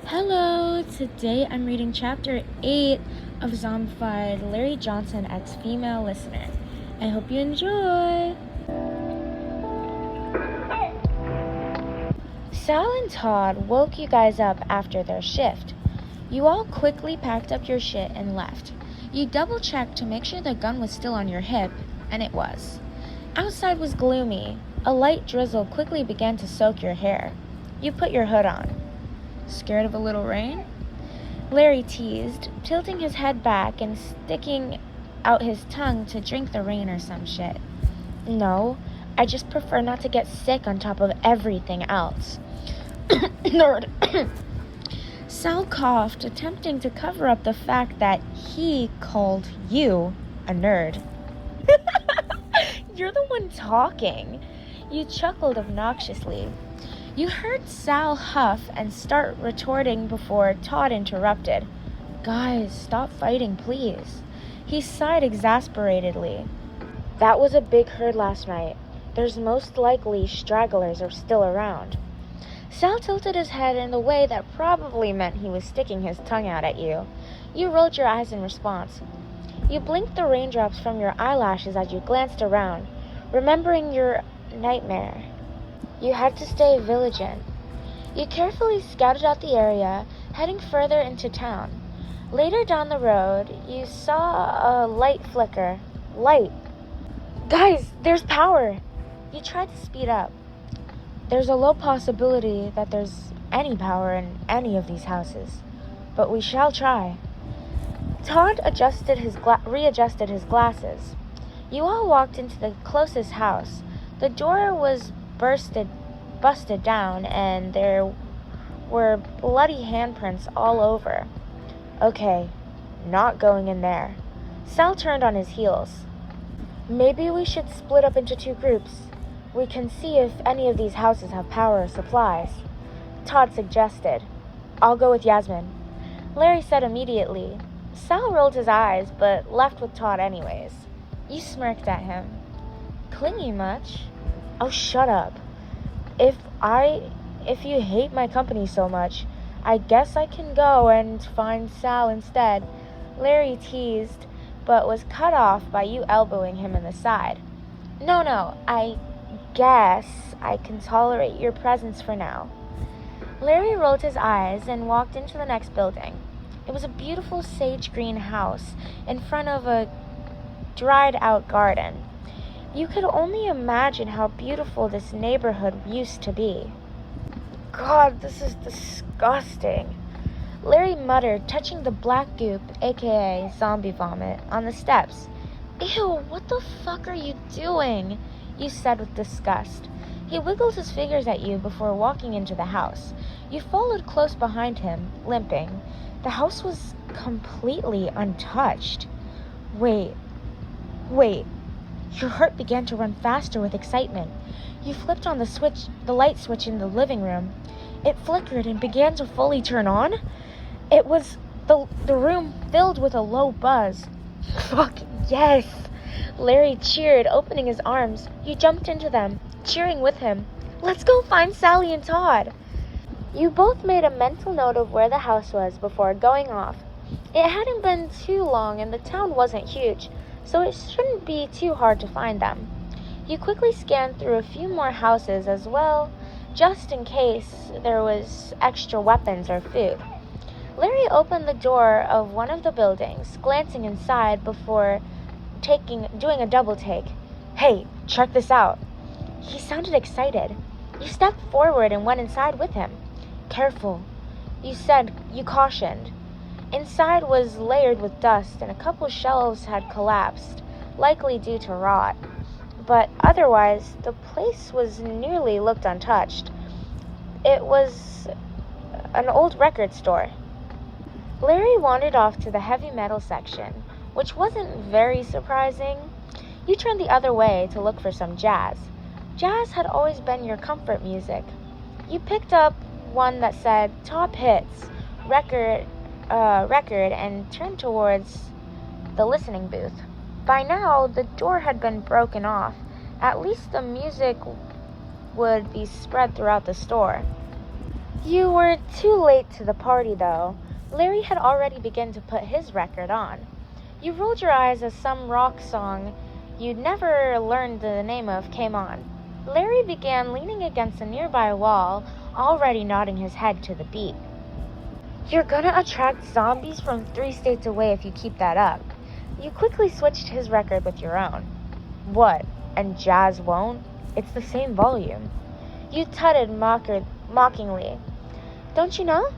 Hello, today I'm reading chapter 8 of Zombified, Larry Johnson X Female Listener. I hope you enjoy! Sal and Todd woke you guys up after their shift. You all quickly packed up your shit and left. You double-checked to make sure the gun was still on your hip, and it was. Outside was gloomy. A light drizzle quickly began to soak your hair. You put your hood on. Scared of a little rain? Larry teased, tilting his head back and sticking out his tongue to drink the rain or some shit. No, I just prefer not to get sick on top of everything else. Nerd. Sal coughed, attempting to cover up the fact that he called you a nerd. You're the one talking. You chuckled obnoxiously. You heard Sal huff and start retorting before Todd interrupted. Guys, stop fighting, please. He sighed exasperatedly. That was a big herd last night. There's most likely stragglers are still around. Sal tilted his head in a way that probably meant he was sticking his tongue out at you. You rolled your eyes in response. You blinked the raindrops from your eyelashes as you glanced around, remembering your nightmare. You had to stay vigilant. You carefully scouted out the area, heading further into town. Later down the road, you saw a light flicker. Light. Guys, there's power! You tried to speed up. There's a low possibility that there's any power in any of these houses, but we shall try. Todd readjusted his glasses. You all walked into the closest house. The door was busted down, and there were bloody handprints all over. Okay, not going in there. Sal turned on his heels. Maybe we should split up into two groups. We can see if any of these houses have power or supplies. Todd suggested. I'll go with Yasmin. Larry said immediately. Sal rolled his eyes, but left with Todd anyways. You smirked at him. Clingy much? Oh, shut up. If you hate my company so much, I guess I can go and find Sal instead. Larry teased, but was cut off by you elbowing him in the side. No, I guess I can tolerate your presence for now. Larry rolled his eyes and walked into the next building. It was a beautiful sage green house in front of a dried out garden. You could only imagine how beautiful this neighborhood used to be. God, this is disgusting. Larry muttered, touching the black goop, aka zombie vomit, on the steps. Ew, what the fuck are you doing? You said with disgust. He wiggled his fingers at you before walking into the house. You followed close behind him, limping. The house was completely untouched. Wait. Your heart began to run faster with excitement. You flipped on the light switch in the living room. It flickered and began to fully turn on. It was the room filled with a low buzz. Fuck yes! Larry cheered, opening his arms. You jumped into them, cheering with him. Let's go find Sally and Todd! You both made a mental note of where the house was before going off. It hadn't been too long and the town wasn't huge, so it shouldn't be too hard to find them. You quickly scanned through a few more houses as well, just in case there was extra weapons or food. Larry opened the door of one of the buildings, glancing inside before doing a double take. Hey, check this out. He sounded excited. You stepped forward and went inside with him. Careful, you cautioned. Inside was layered with dust and a couple shelves had collapsed, likely due to rot. But otherwise, the place was nearly looked untouched. It was an old record store. Larry wandered off to the heavy metal section, which wasn't very surprising. You turned the other way to look for some jazz. Jazz had always been your comfort music. You picked up one that said Top Hits, record, and turned towards the listening booth. By now, the door had been broken off. At least the music would be spread throughout the store. You were too late to the party, though. Larry had already begun to put his record on. You rolled your eyes as some rock song you'd never learned the name of came on. Larry began leaning against a nearby wall, already nodding his head to the beat. You're gonna attract zombies from 3 states away if you keep that up. You quickly switched his record with your own. What, and jazz won't? It's the same volume. You tutted mockingly. Don't you know?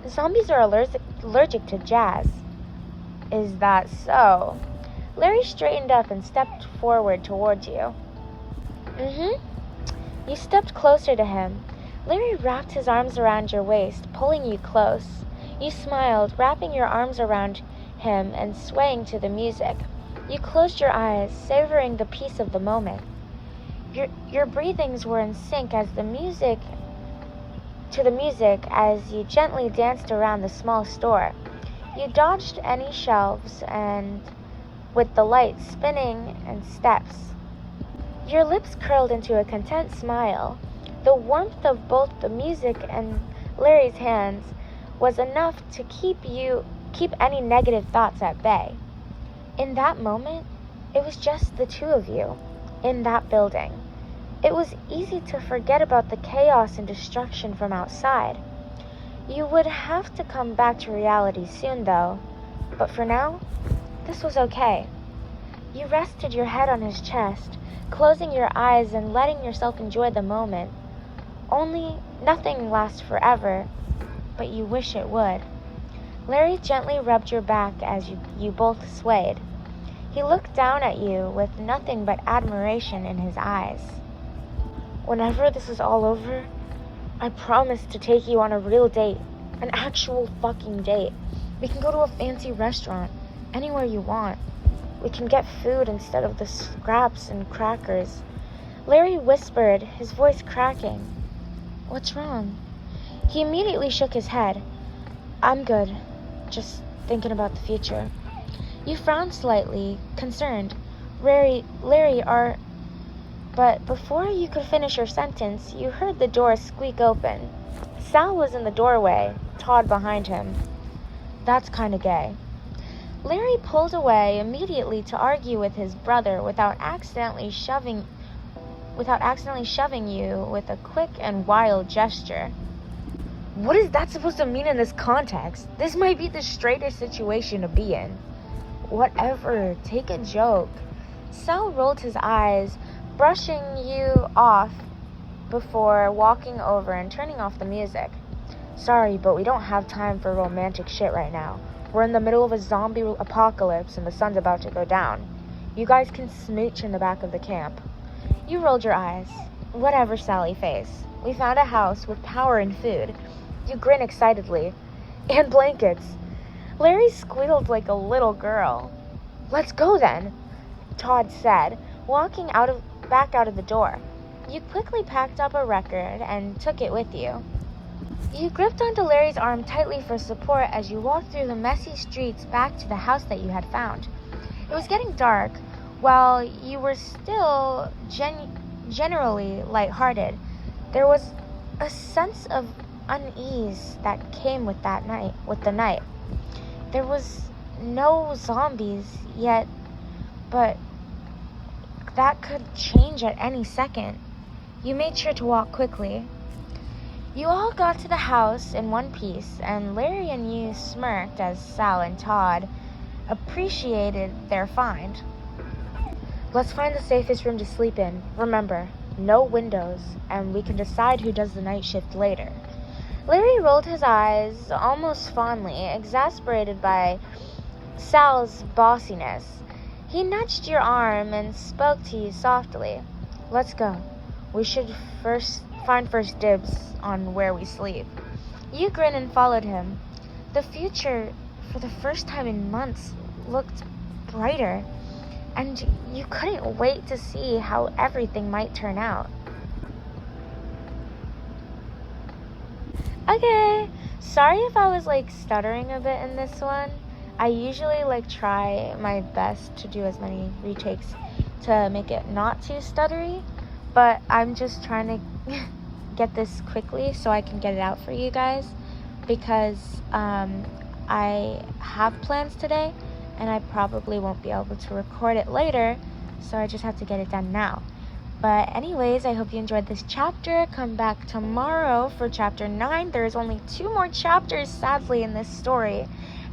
Zombies are allergic to jazz. Is that so? Larry straightened up and stepped forward towards you. You stepped closer to him. Larry wrapped his arms around your waist, pulling you close. You smiled, wrapping your arms around him and swaying to the music. You closed your eyes, savoring the peace of the moment. Your breathings were in sync as the music as you gently danced around the small store. You dodged any shelves and with the lights spinning and steps. Your lips curled into a content smile. The warmth of both the music and Larry's hands was enough to keep any negative thoughts at bay. In that moment, it was just the two of you in that building. It was easy to forget about the chaos and destruction from outside. You would have to come back to reality soon, though. But for now, this was okay. You rested your head on his chest, closing your eyes and letting yourself enjoy the moment. Only nothing lasts forever, but you wish it would. Larry gently rubbed your back as you both swayed. He looked down at you with nothing but admiration in his eyes. Whenever this is all over, I promise to take you on a real date. An actual fucking date. We can go to a fancy restaurant, anywhere you want. We can get food instead of the scraps and crackers. Larry whispered, his voice cracking. What's wrong? He immediately shook his head. I'm good. Just thinking about the future. You frowned slightly, concerned. But before you could finish your sentence, you heard the door squeak open. Sal was in the doorway, Todd behind him. That's kinda gay. Larry pulled away immediately to argue with his brother without accidentally shoving you with a quick and wild gesture. What is that supposed to mean in this context? This might be the straightest situation to be in. Whatever, take a joke. Sal rolled his eyes, brushing you off before walking over and turning off the music. Sorry, but we don't have time for romantic shit right now. We're in the middle of a zombie apocalypse and the sun's about to go down. You guys can smooch in the back of the camp. You rolled your eyes. Whatever, Sally face. We found a house with power and food. You grin excitedly. And blankets. Larry squealed like a little girl. Let's go then, Todd said, walking back out of the door. You quickly packed up a record and took it with you. You gripped onto Larry's arm tightly for support as you walked through the messy streets back to the house that you had found. It was getting dark. While you were still generally lighthearted, there was a sense of unease that came with the night. There was no zombies yet, but that could change at any second. You made sure to walk quickly. You all got to the house in one piece, and Larry and you smirked as Sal and Todd appreciated their find. Let's find the safest room to sleep in. Remember, no windows, and we can decide who does the night shift later. Larry rolled his eyes almost fondly, exasperated by Sal's bossiness. He nudged your arm and spoke to you softly. Let's go. We should find first dibs on where we sleep. You grinned and followed him. The future, for the first time in months, looked brighter, and you couldn't wait to see how everything might turn out. Okay, sorry if I was stuttering a bit in this one. I usually try my best to do as many retakes to make it not too stuttery, but I'm just trying to get this quickly so I can get it out for you guys, because I have plans today and I probably won't be able to record it later, so I just have to get it done now. But anyways, I hope you enjoyed this chapter. Come back tomorrow for chapter 9. There's only 2 more chapters, sadly, in this story.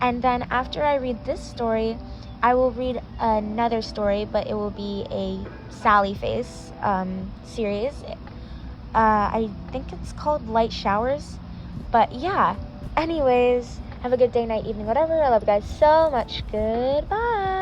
And then after I read this story, I will read another story, but it will be a Sally Face series. I think it's called Light Showers. But yeah, anyways, have a good day, night, evening, whatever. I love you guys so much. Goodbye.